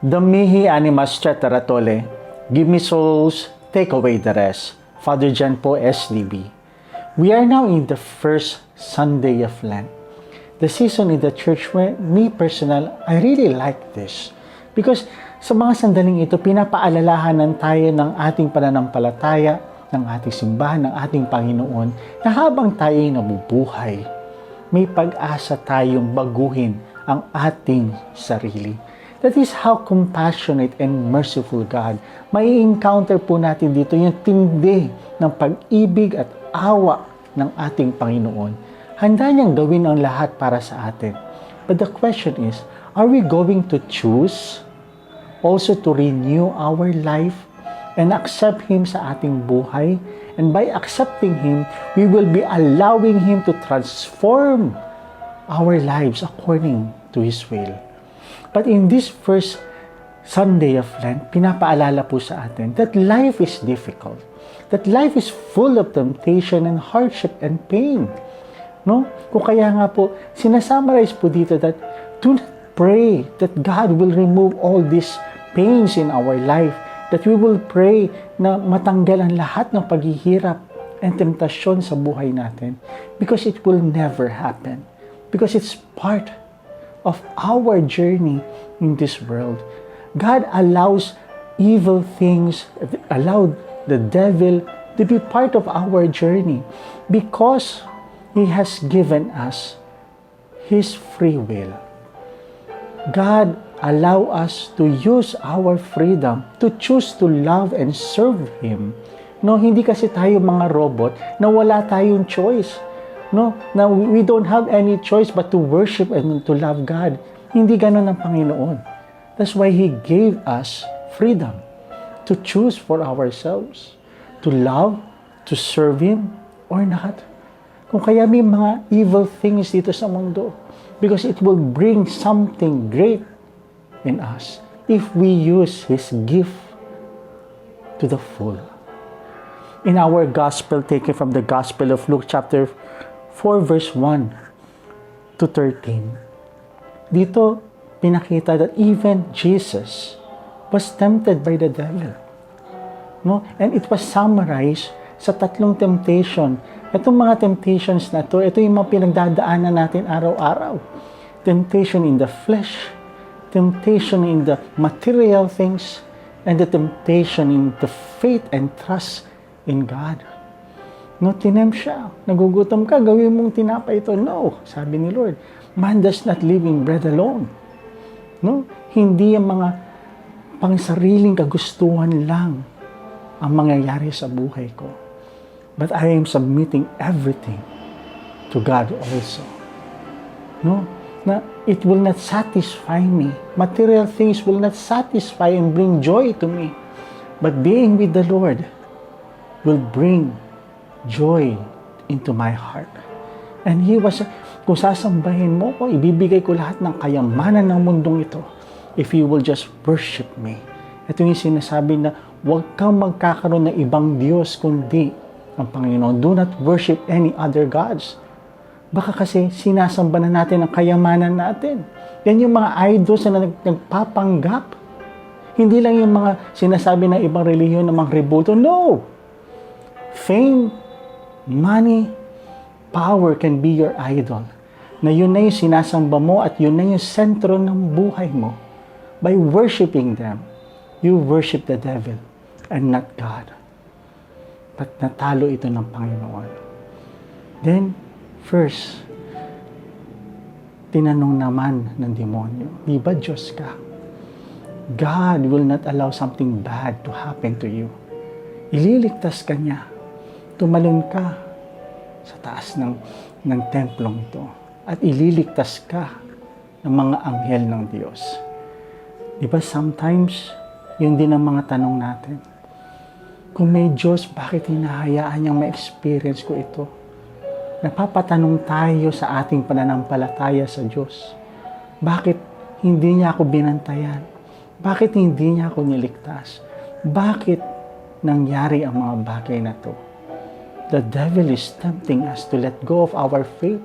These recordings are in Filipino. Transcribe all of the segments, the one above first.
The mihi animas teratole, give me souls, take away the rest. Father John po, SDB. We are now in the first Sunday of Lent. The season in the church where me personal, I really like this. Because sa mga sandaling ito, pinapaalalahanan tayo ng ating pananampalataya, ng ating simbahan, ng ating Panginoon, na habang tayo'y nabubuhay, may pag-asa tayong baguhin ang ating sarili. That is how compassionate and merciful God. May encounter po natin dito yung tindi ng pag-ibig at awa ng ating Panginoon. Handa niyang gawin ang lahat para sa atin. But the question is, are we going to choose also to renew our life and accept Him sa ating buhay? And by accepting Him, we will be allowing Him to transform our lives according to His will. But in this first Sunday of Lent, pinapaalala po sa atin that life is difficult. That life is full of temptation and hardship and pain. No? Kung kaya nga po, sinasummarize po dito that do not pray that God will remove all these pains in our life. That we will pray na matanggal ang lahat ng paghihirap and temptasyon sa buhay natin. Because it will never happen. Because it's part of our journey in this world. God allows evil things, allowed the devil to be part of our journey because He has given us His free will. God allow us to use our freedom to choose to love and serve Him. No, hindi kasi tayo mga robot na wala tayong choice. No, now we don't have any choice but to worship and to love God. Hindi ganun ang Panginoon. That's why He gave us freedom to choose for ourselves, to love, to serve Him, or not. Kung kaya may mga evil things dito sa mundo, because it will bring something great in us if we use His gift to the full. In our gospel, taken from the Gospel of Luke chapter 4 verse 1 to 13. Dito, pinakita that even Jesus was tempted by the devil. No? And it was summarized sa tatlong temptation. Itong mga temptations na to, ito yung mga pinagdadaanan natin araw-araw. Temptation in the flesh, temptation in the material things, and the temptation in the faith and trust in God. No, tinempt siya. Nagugutom ka, gawin mong tinapay ito. No, sabi ni Lord, man does not live in bread alone. No, hindi ang mga pangsariling kagustuhan lang ang mangyayari sa buhay ko. But I am submitting everything to God also. No, na it will not satisfy me. Material things will not satisfy and bring joy to me. But being with the Lord will bring joy into my heart. And He was, kung sasambahin mo ko, ibibigay ko lahat ng kayamanan ng mundong ito if you will just worship me. Ito yung sinasabi na huwag kang magkakaroon ng ibang Diyos kundi ang Panginoon. Do not worship any other gods. Baka kasi sinasamba na natin ang kayamanan natin. Yan yung mga idols na nagpapanggap. Hindi lang yung mga sinasabi ng ibang relihiyon na mga rebulto. No! Fame, money, power can be your idol. Na yun na yung sinasamba mo at yun na yung sentro ng buhay mo. By worshiping them, you worship the devil and not God. But natalo ito ng Panginoon. Then, first, tinanong naman ng demonyo, di ba Diyos ka? God will not allow something bad to happen to you. Ililigtas ka niya. Tumalon ka sa taas ng templong ito at ililigtas ka ng mga anghel ng Diyos. Di ba sometimes, yun din ang mga tanong natin. Kung may Diyos, bakit hinahayaan niyang ma-experience ko ito? Napapatanong tayo sa ating pananampalataya sa Diyos. Bakit hindi niya ako binantayan? Bakit hindi niya ako niligtas? Bakit nangyari ang mga bagay na to? The devil is tempting us to let go of our faith.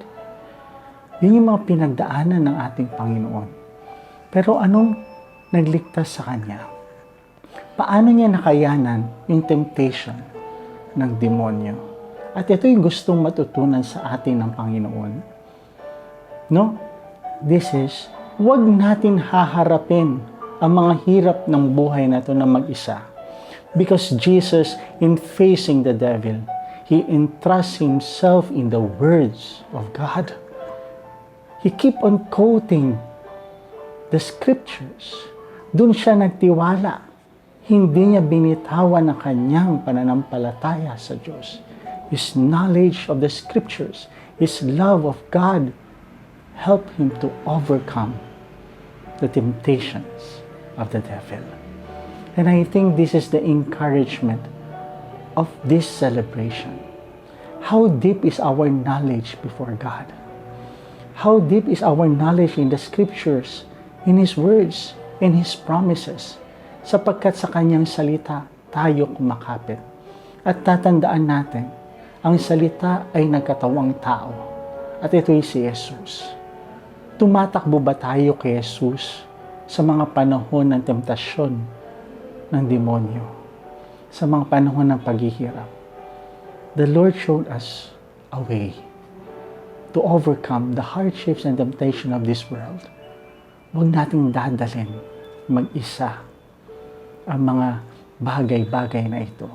Yun yung mga pinagdaanan ng ating Panginoon. Pero anong nagligtas sa kanya. Paano niya nakayanan yung temptation ng demonyo? At ito yung gustong matutunan sa atin ng Panginoon. No? This is, huwag natin haharapin ang mga hirap ng buhay na ito na mag-isa. Because Jesus, in facing the devil, He entrusts Himself in the words of God. He keep on quoting the scriptures. Doon siya nagtiwala. Hindi niya binitawan ang kanyang pananampalataya sa Diyos. His knowledge of the scriptures, His love of God, helped him to overcome the temptations of the devil. And I think this is the encouragement of this celebration. How deep is our knowledge before God? How deep is our knowledge in the scriptures, in His words, in His promises? Sapagkat sa Kanyang salita, tayo kumakapit. At tatandaan natin, ang salita ay nagkatawang tao. At ito'y si Jesus. Tumatakbo ba tayo kay Jesus sa mga panahon ng temptasyon ng demonyo? Sa mga panahon ng paghihirap? The Lord showed us a way to overcome the hardships and temptation of this world. Huwag nating dadalhin mag-isa ang mga bagay-bagay na ito.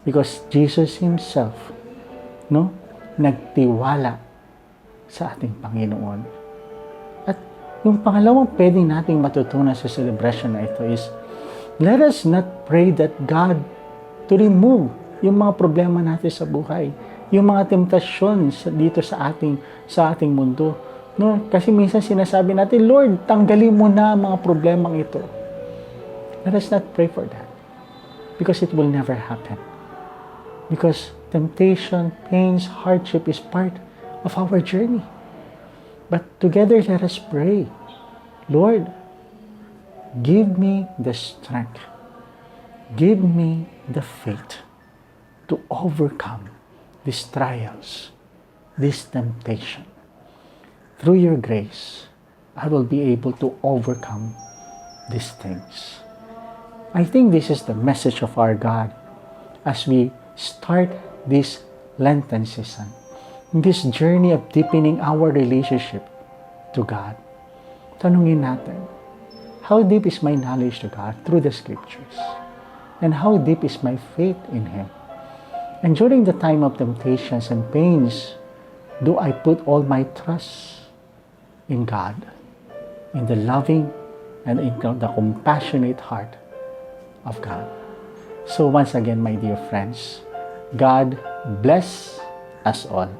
Because Jesus Himself, nagtiwala sa ating Panginoon. At yung pangalawang pwede nating matutunan sa celebration na ito is, let us not pray that God to remove yung mga problema natin sa buhay, yung mga temptasyon dito sa ating mundo. No? Kasi minsan sinasabi natin, Lord, tanggalin mo na ang mga problemang ito. Let us not pray for that. Because it will never happen. Because temptation, pains, hardship is part of our journey. But together, let us pray. Lord, give me the strength. Give me the faith to overcome these trials, this temptation. Through your grace, I will be able to overcome these things. I think this is the message of our God as we start this Lenten season, in this journey of deepening our relationship to God. Tanungin natin, how deep is my knowledge to God through the Scriptures? And how deep is my faith in Him? And during the time of temptations and pains, do I put all my trust in God, in the loving and in the compassionate heart of God? So once again, my dear friends, God bless us all.